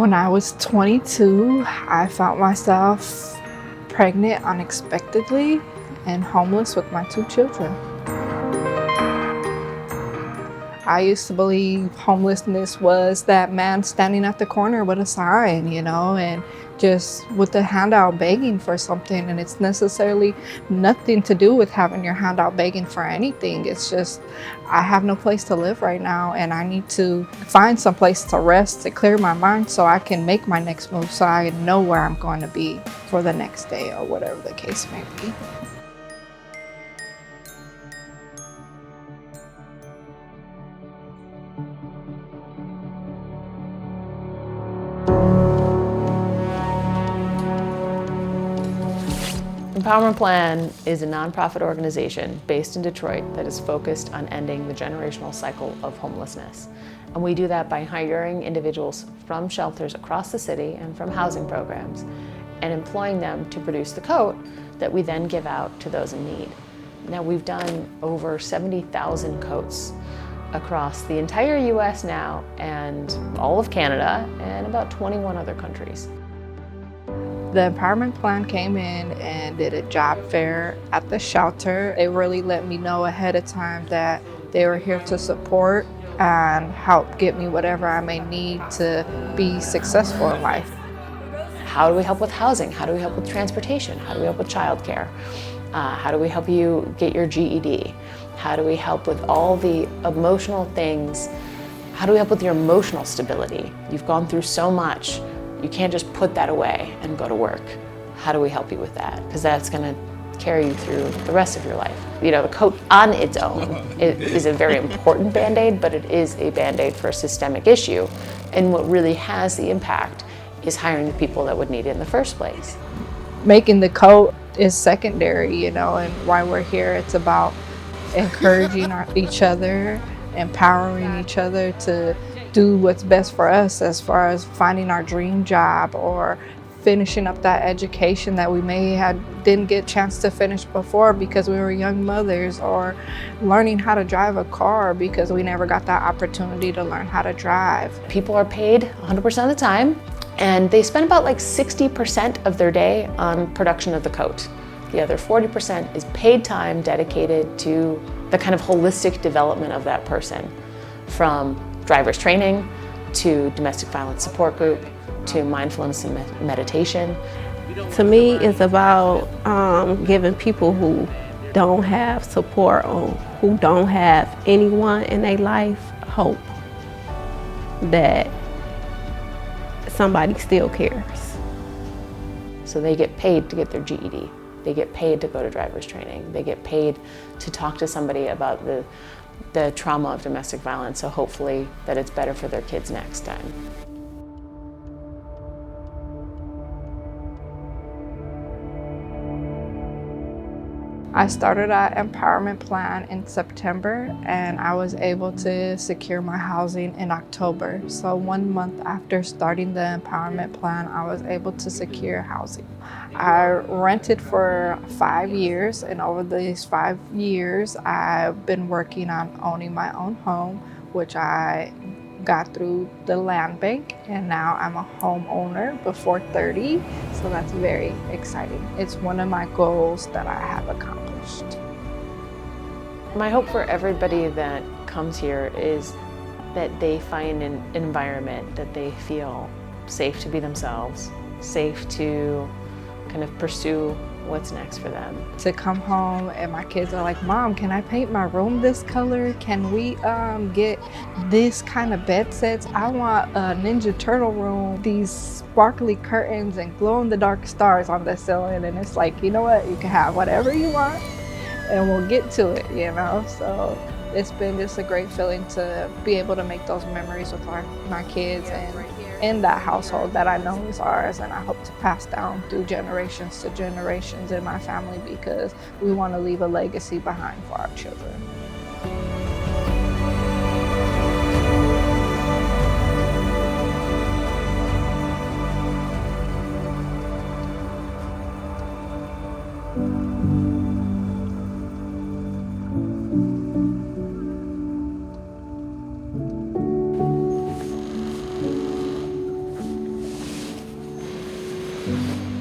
When I was 22, I found myself pregnant unexpectedly and homeless with my 2 children. I used to believe homelessness was that man standing at the corner with a sign, and just with the hand out begging for something. And it's necessarily nothing to do with having your hand out begging for anything. It's just, I have no place to live right now, and I need to find some place to rest, to clear my mind so I can make my next move, so I know where I'm going to be for the next day or whatever the case may be. Empowerment Plan is a nonprofit organization based in Detroit that is focused on ending the generational cycle of homelessness. And we do that by hiring individuals from shelters across the city and from housing programs and employing them to produce the coat that we then give out to those in need. Now, we've done over 70,000 coats across the entire US now and all of Canada and about 21 other countries. The Empowerment Plan came in and did a job fair at the shelter. They really let me know ahead of time that they were here to support and help get me whatever I may need to be successful in life. How do we help with housing? How do we help with transportation? How do we help with childcare? How do we help you get your GED? How do we help with all the emotional things? How do we help with your emotional stability? You've gone through so much. You can't just put that away and go to work. How do we help you with that? Because that's going to carry you through the rest of your life. The coat on its own is a very important Band-Aid, but it is a Band-Aid for a systemic issue. And what really has the impact is hiring the people that would need it in the first place. Making the coat is secondary, and why we're here, it's about encouraging each other, empowering each other to do what's best for us as far as finding our dream job or finishing up that education that we didn't get a chance to finish before because we were young mothers, or learning how to drive a car because we never got that opportunity to learn how to drive. People are paid 100% of the time, and they spend about 60% of their day on production of the coat. The other 40% is paid time dedicated to the kind of holistic development of that person, from driver's training to domestic violence support group to mindfulness and meditation. To me, it's about giving people who don't have support or who don't have anyone in their life hope that somebody still cares. So they get paid to get their GED. They get paid to go to driver's training. They get paid to talk to somebody about the trauma of domestic violence, so hopefully that it's better for their kids next time. I started our Empowerment Plan in September, and I was able to secure my housing in October. So 1 month after starting the Empowerment Plan, I was able to secure housing. I rented for 5 years, and over these 5 years, I've been working on owning my own home, which I got through the land bank, and now I'm a homeowner before 30, so that's very exciting. It's one of my goals that I have accomplished. My hope for everybody that comes here is that they find an environment that they feel safe to be themselves, safe to kind of pursue what's next for them. To come home and my kids are like, Mom, can I paint my room this color? Can we get this kind of bed sets? I want a Ninja Turtle room, these sparkly curtains and glow-in-the-dark stars on the ceiling. And it's like, you know what? You can have whatever you want and we'll get to it, So it's been just a great feeling to be able to make those memories with my kids and in that household that I know is ours, and I hope to pass down through generations to generations in my family, because we want to leave a legacy behind for our children. you.